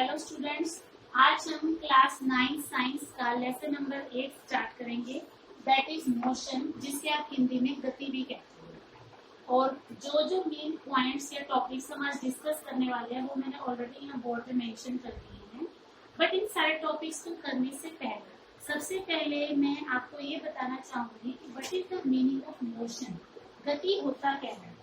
Hello students, आज हम class 9 science का लेसन नंबर 8 स्टार्ट करेंगे, दैट इज मोशन, जिसे आप हिंदी में गति भी कहते हैं। और जो जो मेन पॉइंट्स या टॉपिक्स हम आज डिस्कस करने वाले हैं वो मैंने ऑलरेडी यहाँ बोर्ड पे मेंशन कर दिए हैं। बट इन सारे टॉपिक्स को करने से पहले सबसे पहले मैं आपको ये बताना चाहूंगी कि what is the meaning of motion, गति होता क्या है।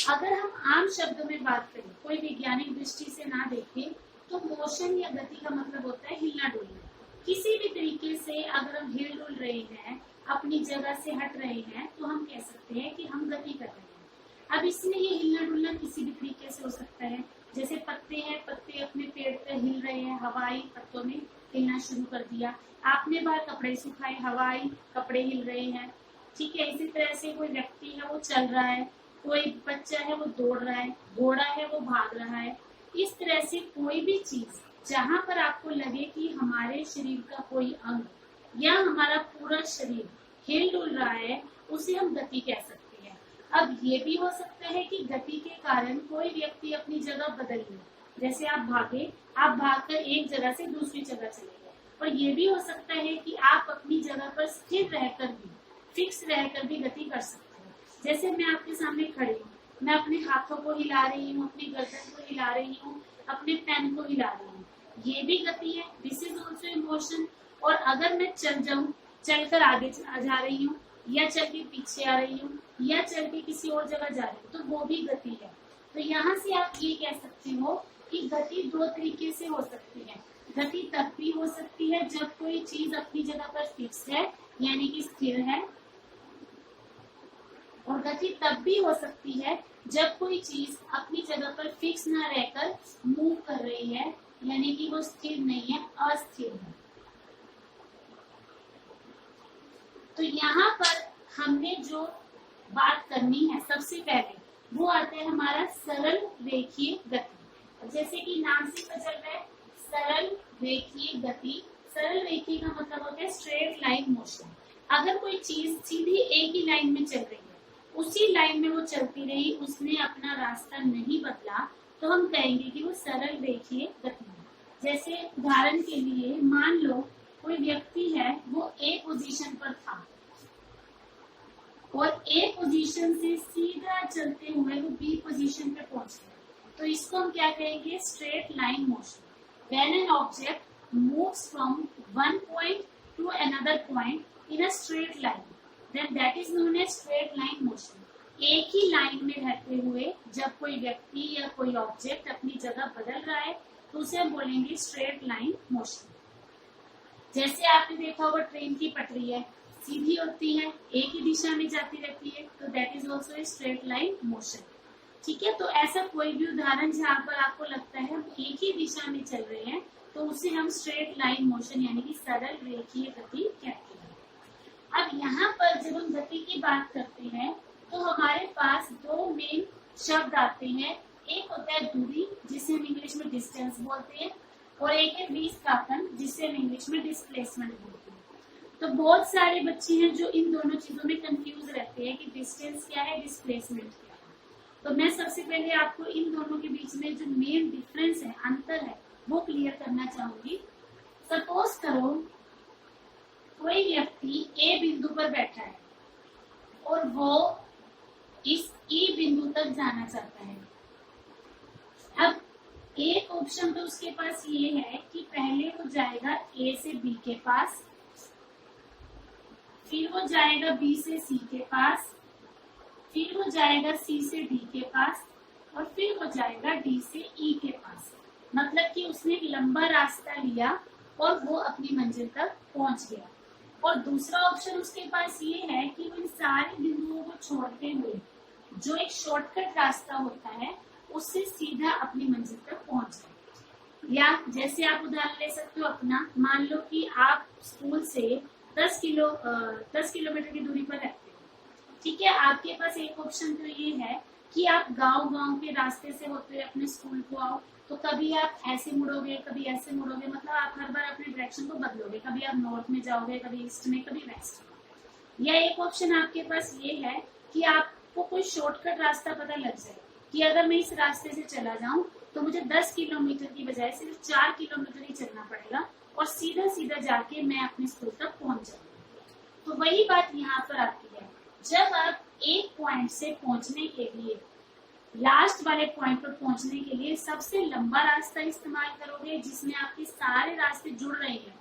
अगर हम आम शब्दों में बात करें, कोई वैज्ञानिक दृष्टि से ना देखें, तो मोशन या गति का मतलब होता है हिलना डुलना। किसी भी तरीके से अगर हम हिल डुल रहे हैं, अपनी जगह से हट रहे हैं, तो हम कह सकते हैं कि हम गति कर रहे हैं। अब इसमें ये हिलना डुलना किसी भी तरीके से हो सकता है, जैसे पत्ते हैं, पत्ते अपने पेड़ पर हिल रहे हैं, हवा आई, पत्तों ने हिलना शुरू कर दिया। आपने बाहर कपड़े सुखाए, हवा आई, कपड़े हिल रहे हैं। ठीक है, इसी तरह से कोई व्यक्ति है वो चल रहा है, कोई बच्चा है वो दौड़ रहा है, घोड़ा है वो भाग रहा है। इस तरह से कोई भी चीज जहां पर आपको लगे कि हमारे शरीर का कोई अंग या हमारा पूरा शरीर हिल डुल रहा है, उसे हम गति कह सकते हैं। अब ये भी हो सकता है कि गति के कारण कोई व्यक्ति अपनी जगह बदल ले, जैसे आप भागकर एक जगह से दूसरी जगह चले गए। और ये भी हो सकता है कि आप अपनी जगह पर स्थिर रहकर भी, फिक्स रहकर भी गति कर सकते हैं। जैसे मैं आपके सामने खड़ी हूँ, मैं अपने हाथों को हिला रही हूँ, अपनी गर्दन को हिला रही हूँ, अपने पैन को हिला रही हूँ, ये भी गति है, दिस इज ऑल्सो इमोशन। और अगर मैं चल जाऊं, चलकर आगे जा रही हूँ, या चल के पीछे आ रही हूँ, या चल के किसी और जगह जा रही हूँ, तो वो भी गति है। तो यहाँ से आप ये कह सकते हो कि गति दो तरीके से हो सकती है। गति तब भी हो सकती है जब कोई चीज अपनी जगह पर फिक्स है, यानी कि स्थिर है, और गति तब भी हो सकती है जब कोई चीज अपनी जगह पर फिक्स ना रहकर मूव कर रही है, यानी कि वो स्थिर नहीं है, अस्थिर है। तो यहाँ पर हमने जो बात करनी है सबसे पहले, वो आता है हमारा सरल रेखीय गति। जैसे कि नाम से पता चल रहा है, सरल रेखीय गति। सरल रेखीय का मतलब होता है स्ट्रेट लाइन मोशन। अगर कोई चीज सीधी एक ही लाइन में चल रही है, उसी लाइन में वो चलती रही, उसने अपना रास्ता नहीं बदला, तो हम कहेंगे कि वो सरल रेखीय गति है। जैसे उदाहरण के लिए मान लो कोई व्यक्ति है, वो ए पोजीशन पर था और ए पोजीशन से सीधा चलते हुए वो बी पोजीशन पे पहुंच गया, तो इसको हम क्या कहेंगे, straight line motion. When an object moves from one point two another point in a straight line, then that is known as straight line motion। एक ही लाइन में रहते हुए जब कोई व्यक्ति या कोई ऑब्जेक्ट अपनी जगह बदल रहा है, तो उसे हम बोलेंगे स्ट्रेट लाइन मोशन। जैसे आपने देखा होगा ट्रेन की पटरी है, सीधी होती है, एक ही दिशा में जाती रहती है, तो that is also a straight line motion. ठीक है, तो ऐसा कोई भी उदाहरण जहाँ पर आपको लगता है हम एक ही दिशा में चल रहे हैं, तो उसे हम स्ट्रेट लाइन मोशन यानी कि सरल रेखीय गति कहते हैं। अब यहाँ पर जब हम गति की बात करते हैं, तो हमारे पास दो मेन शब्द आते हैं। एक होता है दूरी, जिसे हम इंग्लिश में डिस्टेंस बोलते हैं, और एक है विस्थापन, जिसे हम इंग्लिश में डिस्प्लेसमेंट बोलते हैं। तो बहुत सारे बच्चे हैं जो इन दोनों चीजों में कंफ्यूज रहते हैं कि डिस्टेंस क्या है, डिस्प्लेसमेंट क्या है। तो मैं सबसे पहले आपको इन दोनों के बीच में जो मेन डिफरेंस है, अंतर है, वो क्लियर करना चाहूंगी। सपोज करो कोई व्यक्ति ए बिंदु पर बैठा है और वो इस ई बिंदु तक जाना चाहता है। अब एक ऑप्शन तो उसके पास ये है कि पहले वो जाएगा ए से बी के पास, फिर वो जाएगा बी से सी के पास, फिर वो जाएगा सी से डी के पास, और फिर वो जाएगा डी से ई के पास। मतलब कि उसने एक लंबा रास्ता लिया और वो अपनी मंजिल तक पहुंच गया। और दूसरा ऑप्शन उसके पास ये है कि वो इन सारे बिंदुओं को छोड़ते हुए जो एक शॉर्टकट रास्ता होता है, उससे सीधा अपनी मंजिल तक पहुंच जाए। या जैसे आप उदाहरण ले सकते हो अपना, मान लो कि आप स्कूल से 10 किलोमीटर की दूरी पर रहते हो। ठीक है, आपके पास एक ऑप्शन तो ये है कि आप गांव के रास्ते से होते हुए अपने स्कूल को आओ, तो कभी आप ऐसे मुड़ोगे, कभी ऐसे मुड़ोगे, मतलब आप हर बार अपने डायरेक्शन को बदलोगे, कभी आप नॉर्थ में जाओगे, कभी ईस्ट में, कभी वेस्ट में। या एक ऑप्शन आपके पास ये है कि आपको कोई शॉर्टकट रास्ता पता लग जाए कि अगर मैं इस रास्ते से चला जाऊं तो मुझे 10 किलोमीटर की बजाय सिर्फ 4 किलोमीटर ही चलना पड़ेगा और सीधा सीधा जाके मैं अपने स्कूल तक पहुंच जाऊंगी। तो वही बात यहाँ पर आती है, जब आप एक पॉइंट से पहुंचने के लिए, लास्ट वाले पॉइंट पर पहुंचने के लिए सबसे लंबा रास्ता इस्तेमाल करोगे जिसमें आपके सारे रास्ते जुड़ रहे हैं,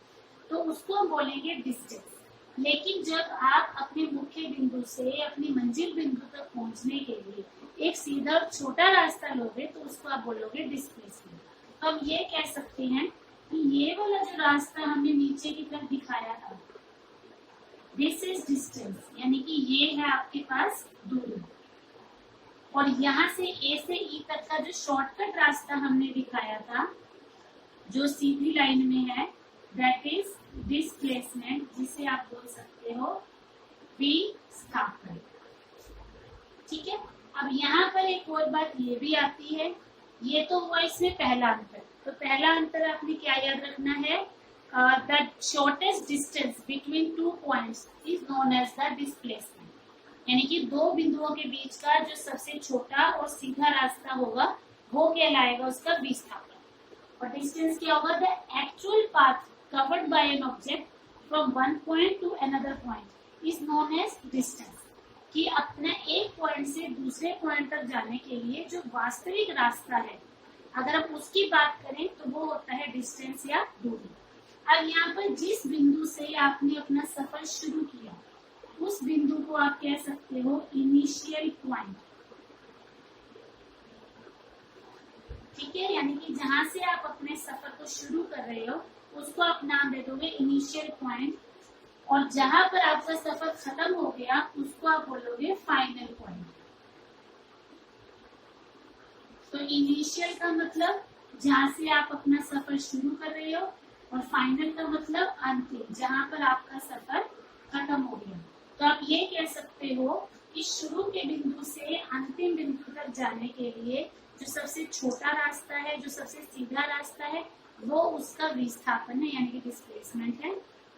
तो उसको हम बोलेंगे डिस्टेंस। लेकिन जब आप अपने मुख्य बिंदु से अपनी मंजिल बिंदु तक पहुंचने के लिए एक सीधा और छोटा रास्ता लोगे तो उसको आप बोलोगे डिस्प्लेसमेंट। तो हम ये कह सकते हैं कि ये वाला जो रास्ता हमने नीचे की तरफ दिखाया था, दिस इज डिस्टेंस, यानी कि ये है आपके पास दूरी। और यहाँ से ए से ई तक का जो शॉर्टकट रास्ता हमने दिखाया था जो सीधी लाइन में है, दैट इज डिस्प्लेसमेंट, जिसे आप बोल सकते हो विस्थापन। ठीक है, अब यहाँ पर एक और बात ये भी आती है, ये तो हुआ इसमें पहला अंतर। तो पहला अंतर आपने क्या याद रखना है, the shortest distance between two points is known as the displacement, यानी कि दो बिंदुओं के बीच का जो सबसे छोटा और सीधा रास्ता होगा वो कहलाएगा उसका विस्थापन। और डिस्टेंस क्या होगा, the actual path covered by an object from one point to another point is known as distance, कि अपने एक पॉइंट से दूसरे पॉइंट तक जाने के लिए जो वास्तविक रास्ता है, अगर हम उसकी बात करें तो वो होता है डिस्टेंस या दूरी। अब यहाँ पर जिस बिंदु से आपने अपना सफर शुरू किया उस बिंदु को आप कह सकते हो इनिशियल पॉइंट। ठीक है, यानी कि जहां से आप अपने सफर को शुरू कर रहे हो उसको आप नाम दे दोगे इनिशियल पॉइंट, और जहां पर आपका सफर खत्म हो गया उसको आप बोलोगे फाइनल पॉइंट। तो इनिशियल का मतलब जहां से आप अपना सफर शुरू कर रहे हो, और फाइनल का मतलब अंतिम, जहां पर आपका सफर खत्म हो गया। तो आप ये कह सकते हो कि शुरू के बिंदु से अंतिम बिंदु तक जाने के लिए जो सबसे छोटा रास्ता है, जो सबसे सीधा रास्ता है, वो उसका विस्थापन है, यानी कि डिस्प्लेसमेंट है।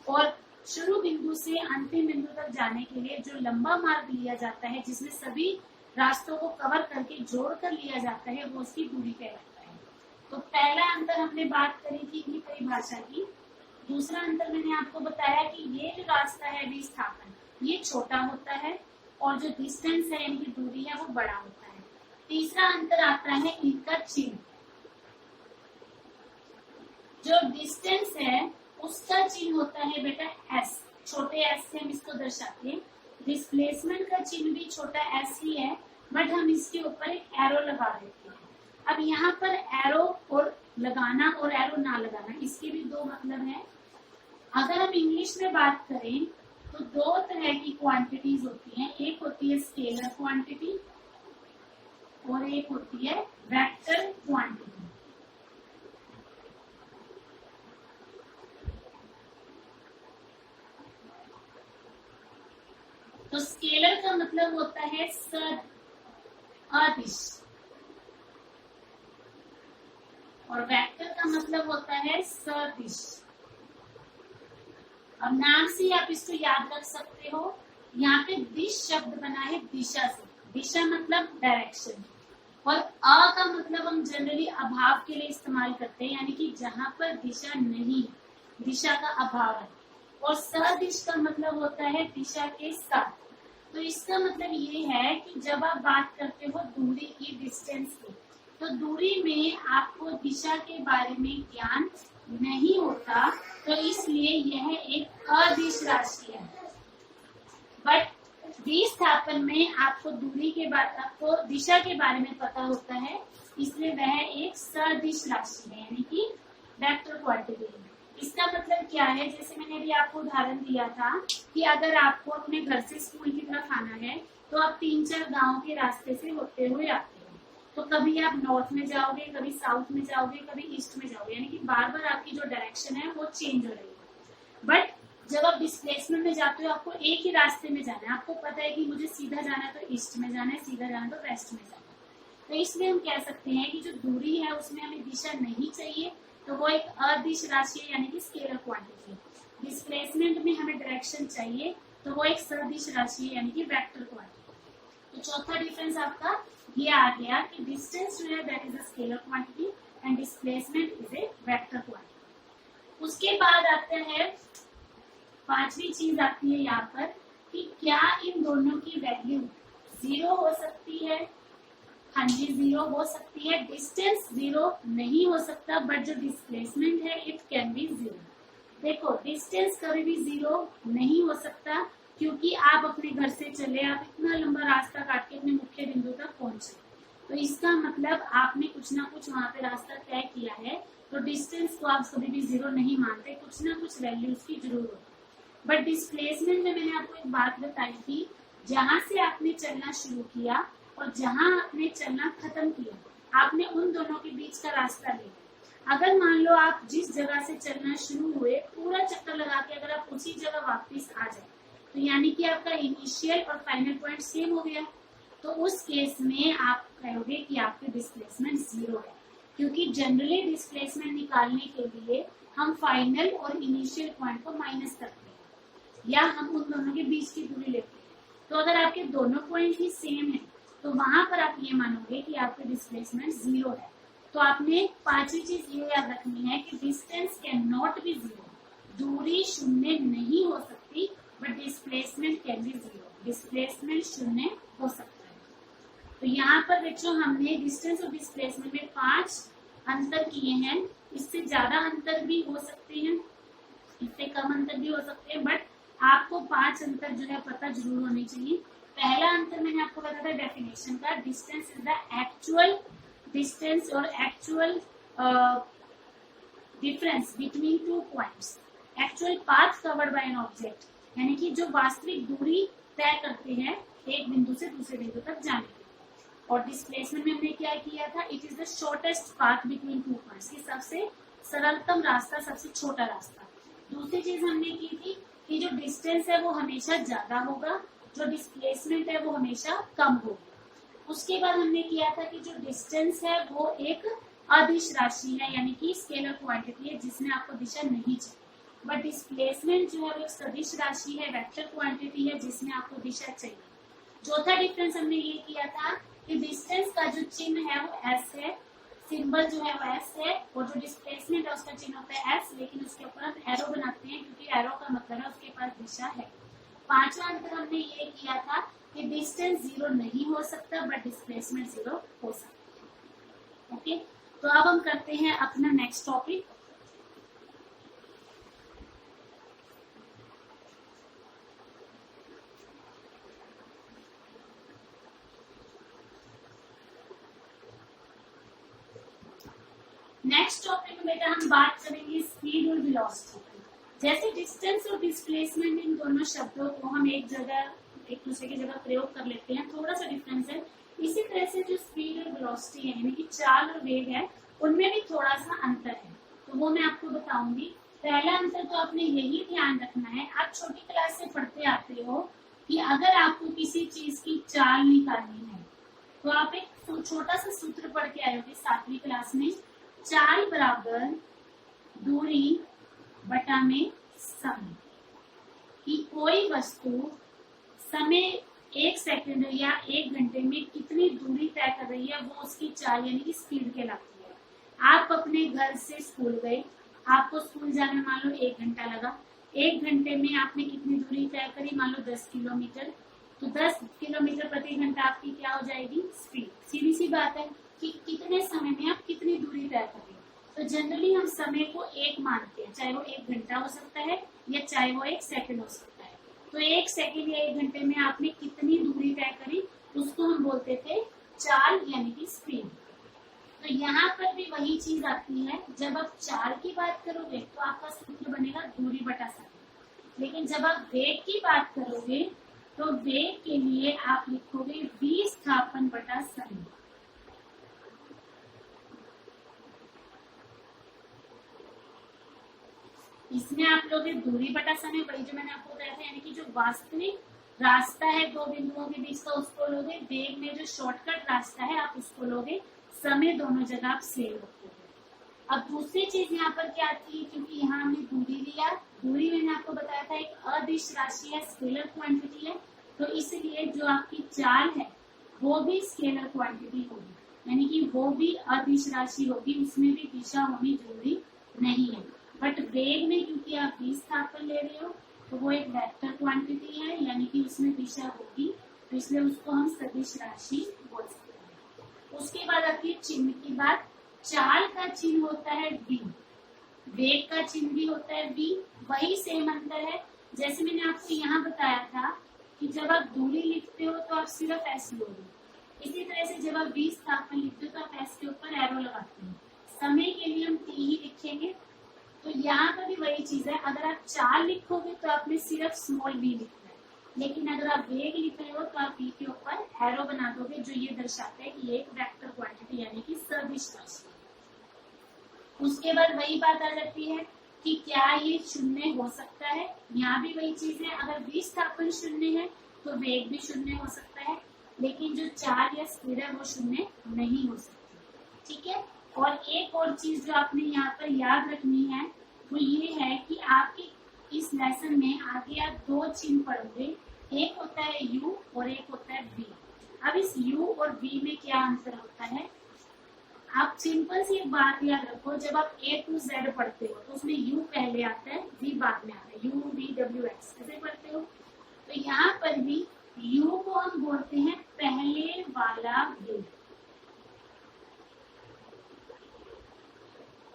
और शुरू बिंदु से अंतिम बिंदु तक जाने के लिए जो लंबा मार्ग लिया जाता है, जिसमें सभी रास्तों को कवर करके जोड़ कर लिया जाता है, वो उसकी दूरी कहलाता है। तो पहला अंतर हमने बात करी थी इनकी परिभाषा की। दूसरा अंतर मैंने आपको बताया कि ये जो रास्ता है विस्थापन, ये छोटा होता है और जो डिस्टेंस है यानी कि दूरी है वो बड़ा होता है। तीसरा अंतर आता है इनका चिन्ह। जो डिस्टेंस है उसका चिन्ह होता है बेटा एस, छोटे एस से हम इसको दर्शाते हैं। डिस्प्लेसमेंट का चिन्ह भी छोटा एस ही है, बट हम इसके ऊपर एक एरो लगा देते हैं। अब यहाँ पर एरो और लगाना और एरो ना लगाना, इसके भी दो मतलब है। अगर हम इंग्लिश में बात करें तो दो तरह की क्वांटिटीज होती हैं, एक होती है स्केलर क्वांटिटी और एक होती है वेक्टर क्वांटिटी। तो स्केलर का मतलब होता है अदिश, और वेक्टर का मतलब होता है सदिश। अब नाम से आप इसको याद रख सकते हो। यहाँ पे दिश शब्द बना है दिशा से, दिशा मतलब डायरेक्शन, और अ का मतलब हम जनरली अभाव के लिए इस्तेमाल करते हैं, यानी कि जहां पर दिशा नहीं, दिशा का अभाव है। और सदिश का मतलब होता है दिशा के साथ। तो इसका मतलब ये है कि जब आप बात करते हो दूरी की, डिस्टेंस की, तो दूरी में आपको दिशा के बारे में ज्ञान नहीं होता, तो इसलिए यह एक अदिश राशि है। बट विस्थापन में आपको दूरी के बारे, आपको दिशा के बारे में पता होता है, इसलिए वह एक सदिश राशि है, यानी कि वेक्टर क्वांटिटी है। इसका मतलब क्या है, जैसे मैंने अभी आपको उदाहरण दिया था कि अगर आपको अपने घर से स्कूल की तरफ आना है तो आप 3-4 गांव के रास्ते से होते हुए आते हो, तो कभी आप नॉर्थ में जाओगे, कभी साउथ में जाओगे, कभी ईस्ट में जाओगे, यानी कि बार बार आपकी जो डायरेक्शन है वो चेंज हो रही है। बट जब आप डिस्प्लेसमेंट में जाते हो आपको एक ही रास्ते में जाना है, आपको पता है कि मुझे सीधा जाना है तो ईस्ट में जाना है, सीधा जाना है तो वेस्ट में जाना है। तो इसलिए हम कह सकते हैं कि जो दूरी है उसमें हमें दिशा नहीं चाहिए, तो वो एक अदिश राशि है, यानी कि स्केलर क्वांटिटी है। डिस्प्लेसमेंट में हमें डायरेक्शन चाहिए, तो वो एक सदिश राशि है, यानी कि वेक्टर क्वांटिटी। तो चौथा डिफरेंस आपका ये आ गया कि डिस्टेंस जो है that is a scalar quantity, and displacement is a vector quantity. उसके बाद आता है पांचवी चीज आती है यहाँ पर कि क्या इन दोनों की वैल्यू 0 हो सकती है। हाँ जी 0 हो सकती है। डिस्टेंस 0 नहीं हो सकता बट जो डिस्प्लेसमेंट है इट कैन बी 0। देखो डिस्टेंस कभी भी 0 नहीं हो सकता क्योंकि आप अपने घर से चले, आप इतना लंबा रास्ता काट के अपने मुख्य बिंदु तक पहुंचे, तो इसका मतलब आपने कुछ ना कुछ वहां पे रास्ता तय किया है, तो डिस्टेंस को आप कभी भी 0 नहीं मानते, कुछ ना कुछ वैल्यू उसकी जरूर होती। बट डिस्प्लेसमेंट में मैंने आपको एक बात बताई थी, जहां से आपने चलना शुरू किया और जहां आपने चलना खत्म किया, आपने उन दोनों के बीच का रास्ता लिया। अगर मान लो आप जिस जगह से चलना शुरू हुए पूरा चक्कर लगा के अगर आप उसी जगह वापस आ जाए, तो यानी कि आपका इनिशियल और फाइनल पॉइंट सेम हो गया, तो उस केस में आप कहोगे कि आपकी डिस्प्लेसमेंट 0 है, क्योंकि जनरली डिस्प्लेसमेंट निकालने के लिए हम फाइनल और इनिशियल पॉइंट को माइनस करते हैं या हम उन दोनों के बीच की दूरी लेते हैं। तो अगर आपके दोनों पॉइंट ही सेम है तो वहां पर आप ये मानोगे कि आपकी डिस्प्लेसमेंट 0 है। तो आपने पांचवी चीज ये याद रखनी है कि डिस्टेंस कैन नॉट बी 0, दूरी शून्य नहीं हो सकती but displacement can be 0, displacement शून्य हो सकता है। तो यहाँ पर देखो हमने डिस्टेंस और डिस्प्लेसमेंट में 5 अंतर किए हैं, इससे ज्यादा अंतर भी हो सकते हैं, इससे कम अंतर भी हो सकते हैं, बट आपको 5 अंतर जो है पता जरूर होने चाहिए। पहला अंतर मैंने आपको बताया था डेफिनेशन का, distance is the actual distance और actual difference between two points, actual path covered by an object, यानी कि जो वास्तविक दूरी तय करते हैं एक बिंदु से दूसरे बिंदु तक जाने की। और डिस्प्लेसमेंट में हमने क्या किया था, it is the shortest path between two points, की सबसे सरलतम रास्ता, सबसे छोटा रास्ता। दूसरी चीज हमने की थी कि जो डिस्टेंस है वो हमेशा ज्यादा होगा, जो डिस्प्लेसमेंट है वो हमेशा कम होगा। उसके बाद हमने किया था कि जो डिस्टेंस है वो एक अदिश राशि है, यानी कि स्केलर क्वांटिटी है जिसमें आपको दिशा नहीं चाहिए, बट डिस्प्लेसमेंट जो है वो एक सदिश राशि है, वेक्टर क्वांटिटी है जिसमें आपको दिशा चाहिए। चौथा डिफरेंस हमने ये किया था कि डिस्टेंस का जो चिन्ह है वो एस है, सिंबल जो है वो एस है, और जो डिस्प्लेसमेंट है उसका चिन्ह होता है एस, लेकिन उसके ऊपर हम एरो बनाते हैं क्योंकि एरो का मतलब है उसके पास दिशा है। पांचवा अंतर हमने ये किया था कि डिस्टेंस 0 नहीं हो सकता बट डिस्प्लेसमेंट 0 हो सकता है। ओके, तो अब हम करते हैं अपना नेक्स्ट टॉपिक। नेक्स्ट टॉपिक में बेटा हम बात करेंगे स्पीड और वेलोसिटी। जैसे डिस्टेंस और डिस्प्लेसमेंट, इन दोनों शब्दों को हम एक दूसरे की जगह प्रयोग कर लेते हैं, थोड़ा सा डिफरेंस है। इसी तरह से जो स्पीड और वेलोसिटी है, यानी कि चाल और वेग है, उनमें भी थोड़ा सा अंतर है, तो वो मैं आपको बताऊंगी। पहला अंतर तो आपने यही ध्यान रखना है, आप छोटी क्लास से पढ़ते आते हो कि अगर आपको किसी चीज की चाल निकालनी है तो आप एक छोटा सा सूत्र पढ़ के आए होगे 7वीं क्लास में, चाल बराबर दूरी बटा में समय, कि कोई वस्तु समय 1 सेकंड या 1 घंटे में कितनी दूरी तय कर रही है वो उसकी चाल यानी कि स्पीड कहलाती है। आप अपने घर से स्कूल गए, आपको स्कूल जाने में मान लो 1 घंटा लगा, 1 घंटे में आपने कितनी दूरी तय करी, मान लो 10 किलोमीटर, तो 10 किलोमीटर प्रति घंटा आपकी क्या हो जाएगी, स्पीड। सीधी सी बात है कि कितने समय में आप कितनी दूरी तय करें। तो जनरली हम समय को 1 मानते हैं, चाहे वो 1 घंटा हो सकता है या चाहे वो 1 सेकंड हो सकता है। तो 1 सेकंड या 1 घंटे में आपने कितनी दूरी तय करी उसको हम बोलते थे चाल यानी कि स्पीड। तो यहाँ पर भी वही चीज आती है, जब आप चाल की बात करोगे तो आपका सूत्र बनेगा दूरी बटा समय, लेकिन जब आप वेग की बात करोगे तो वेग के लिए आप लिखोगे विस्थापन बटा समय। इसमें आप लोग दूरी बटा समय, वही जो मैंने आपको बताया था, यानी कि जो वास्तविक रास्ता है 2 बिंदुओं के बीच का उसको लोगे, वेग में जो शॉर्टकट रास्ता है आप उसको लोगे, समय दोनों जगह आप सेम रखोगे। अब दूसरी चीज यहाँ पर क्या आती है, क्योंकि यहाँ हमने दूरी लिया, दूरी मैंने आपको बताया था एक अदिश राशि है, स्केलर क्वांटिटी है, तो इसलिए जो आपकी चाल है वो भी स्केलर क्वांटिटी होगी। यानी कि वो भी अदिश राशि होगी, उसमें भी दिशा होनी जरूरी नहीं है। बट वेग में क्योंकि आप विस्थापन ले रहे हो तो वो एक वेक्टर क्वांटिटी है, यानी कि उसमें दिशा होगी, तो इसलिए उसको हम सदिश राशि बोल सकते हैं। उसके बाद आती है चिन्ह की बात। चाल का चिन्ह होता है v, वेग का चिन्ह भी होता है v। वही सेम अंतर है, जैसे मैंने आपको यहाँ बताया था कि जब आप दूरी लिखते हो तो आप सिर्फ एस लोगे, इसी तरह से जब आप विस्थापन लिखते हो तो आप एस के ऊपर एरो लगाते हैं। समय के लिए हम टी ही लिखेंगे, तो यहाँ पर भी वही चीज है। अगर आप चाल लिखोगे तो आपने सिर्फ स्मॉल वी लिखना है, लेकिन अगर आप वेग लिख रहे हो तो आप वी के ऊपर एरो बना दोगे, जो ये दर्शाता है कि ये एक वेक्टर क्वांटिटी यानी कि सदिश राशि। उसके बाद वही बात आ जाती है कि क्या ये शून्य हो सकता है। यहाँ भी वही चीज है, अगर विस्थापन शून्य है तो वेग भी शून्य हो सकता है, लेकिन जो चाल या स्पीड है वो शून्य नहीं हो सकती। ठीक है। और एक और चीज जो आपने यहाँ पर याद रखनी है वो ये है कि आपके इस लेसन में आगे आप दो चिन्ह पढ़ोगे, एक होता है u और एक होता है v। अब इस u और v में क्या अंतर होता है, आप सिंपल सी एक बात याद रखो, जब आप A to Z पढ़ते हो तो उसमें U पहले आता है, V बाद में आता है, U V W X ऐसे पढ़ते हो। तो यहाँ पर भी U को हम बोलते हैं पहले वाला वेग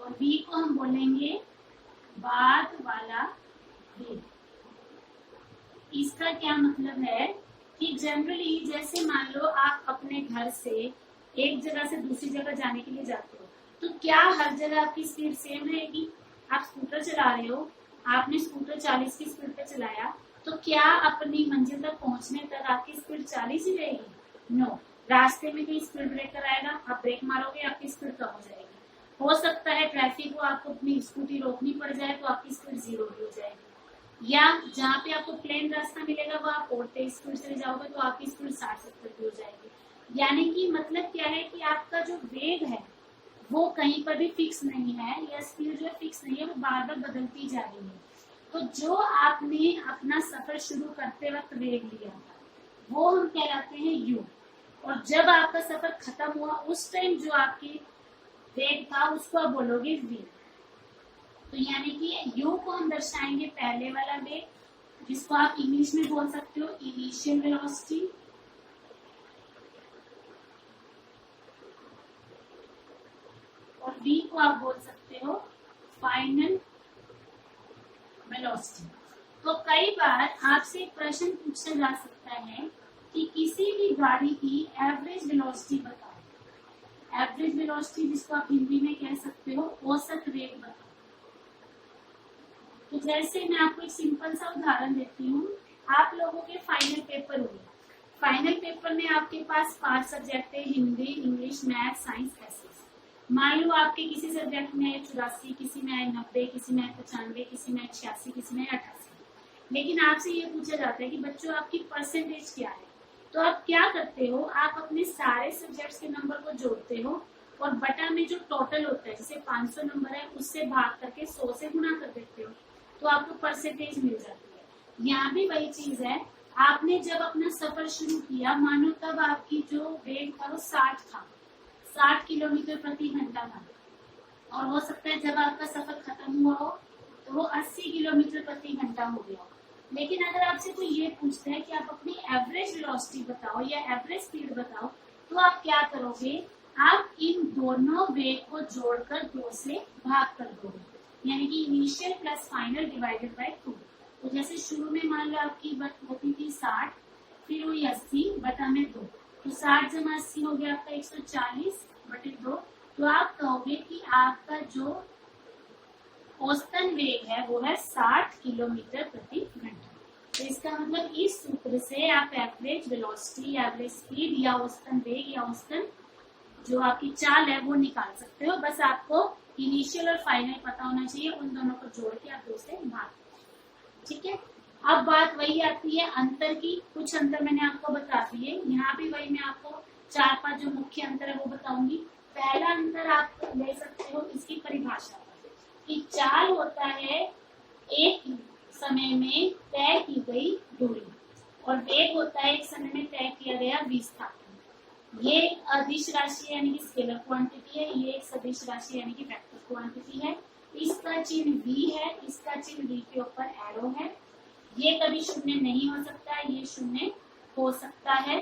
और V को हम बोलेंगे बाद वाला वेग। इसका क्या मतलब है कि जनरली जैसे मान लो आप अपने घर से एक जगह से दूसरी जगह जाने के लिए जाते हो, तो क्या हर जगह आपकी स्पीड सेम रहेगी। आप स्कूटर चला रहे हो, आपने स्कूटर 40 की स्पीड पे चलाया, तो क्या अपनी मंजिल तक पहुंचने तक आपकी स्पीड 40 ही रहेगी। नो, रास्ते में कोई स्पीड ब्रेकर आएगा, आप ब्रेक मारोगे, आपकी स्पीड कम हो जाएगी। हो सकता है ट्रैफिक को आपको अपनी स्कूटी रोकनी पड़ जाए तो आपकी स्पीड 0 भी हो जाएगी, या जहाँ पे आपको प्लेन रास्ता मिलेगा वो आप और तेज स्पीड से जाओगे तो आपकी स्पीड 60-70 भी हो जाएगी। यानी कि मतलब क्या है कि आपका जो वेग है वो कहीं पर भी फिक्स नहीं है, या स्पीड जो फिक्स नहीं है, वो बार बार बदलती जा रही है। तो जो आपने अपना सफर शुरू करते वक्त वेग लिया था वो हम कहलाते हैं u, और जब आपका सफर खत्म हुआ उस टाइम जो आपकी वेग था उसको आप बोलोगे v। तो यानी कि u को हम दर्शाएंगे पहले वाला वेग, जिसको आप इंग्लिश में बोल सकते हो इनिशियल वेलोसिटी, और v को आप बोल सकते हो फाइनल वेलोसिटी। तो कई बार आपसे प्रश्न पूछा जा सकता है कि किसी भी गाड़ी की एवरेज वेलोसिटी बताओ। एवरेज वेलोसिटी जिसको आप हिंदी में कह सकते हो औसत वेग बताओ। तो जैसे मैं आपको एक सिंपल सा उदाहरण देती हूँ, आप लोगों के फाइनल पेपर हुए, फाइनल पेपर में आपके पास 5 सब्जेक्ट है, हिंदी, इंग्लिश, मैथ, साइंस, ऐसे। मान लो आपके किसी सब्जेक्ट में 84, किसी में 90, किसी में 95, किसी में 86, किसी में 88, लेकिन आपसे ये पूछा जाता है कि बच्चों आपकी परसेंटेज क्या है। तो आप क्या करते हो, आप अपने सारे सब्जेक्ट्स के नंबर को जोड़ते हो और बटा में जो टोटल होता है, जैसे 500 नंबर है उससे भाग करके 100 से गुना कर देते हो, तो आपको परसेंटेज मिल जाती है। यहाँ भी वही चीज है, आपने जब अपना सफर शुरू किया, मानो तब आपकी जो वेग था वो 60 था, 60 किलोमीटर प्रति घंटा था, और हो सकता है जब आपका सफर खत्म हुआ हो तो वो 80 किलोमीटर प्रति घंटा हो गया हो। लेकिन अगर आपसे कोई ये पूछता है कि आप अपनी एवरेज वेलोसिटी बताओ या एवरेज स्पीड बताओ, तो आप क्या करोगे, आप इन दोनों वेग को जोड़कर 2 से भाग कर दोगे, यानी कि initial plus final divided by 2। तो जैसे शुरू में मान लो आपकी होती थी 60, फिर हुई 80 बटा में 2, तो 60 जमा 80 हो गया आपका 140 बटे 2। तो आप कहोगे कि आपका जो औसतन वेग है वो है 60 किलोमीटर प्रति घंटा। तो इसका मतलब इस सूत्र से आप एवरेज वेलोसिटी, एवरेज स्पीड या औसतन वेग या औसतन जो आपकी चाल है वो निकाल सकते हो। बस आपको इनिशियल और फाइनल पता होना चाहिए, उन दोनों को जोड़ के आप 2 से भाग। ठीक है। अब बात वही आती है अंतर की। कुछ अंतर मैंने आपको बता दिए, यहाँ भी वही मैं आपको 4-5 जो मुख्य अंतर है वो बताऊंगी। पहला अंतर आप ले सकते हो इसकी परिभाषा कि चाल होता है एक समय में तय की गई दूरी, और वेग होता है एक समय में तय किया गया विस्थापन। ये अदिश राशि यानी कि स्केलर क्वांटिटी है, ये एक सदिश राशि यानी कि वेक्टर क्वांटिटी है। इसका चिन्ह v है, इसका चिन्ह v के ऊपर एरो है। ये कभी शून्य नहीं हो सकता है, ये शून्य हो सकता है,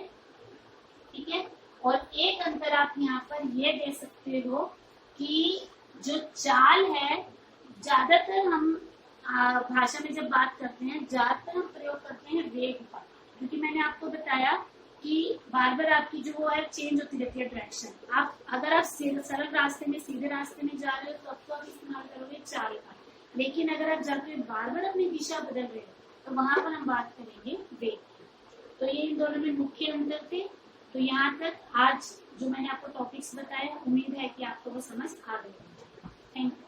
ठीक है। और एक अंतर आप यहाँ पर ये दे सकते हो कि जो चाल है, ज्यादातर हम भाषा में जब बात करते हैं ज्यादातर हम प्रयोग करते हैं वेग का, क्योंकि मैंने आपको बताया कि बार बार आपकी जो है चेंज होती रहती है डायरेक्शन। आप अगर आप सरल रास्ते में, सीधे रास्ते में जा रहे हो तो अब तो आप इस्तेमाल करोगे चाल का, लेकिन अगर आप जाते हुए बार बार अपनी दिशा बदल रहे हो तो वहां पर हम बात करेंगे वेग की। तो ये इन दोनों में मुख्य अंतर थे। तो यहाँ तक आज जो मैंने आपको टॉपिक्स बताया, उम्मीद है कि आपको वो समझ आ गए। Thank you.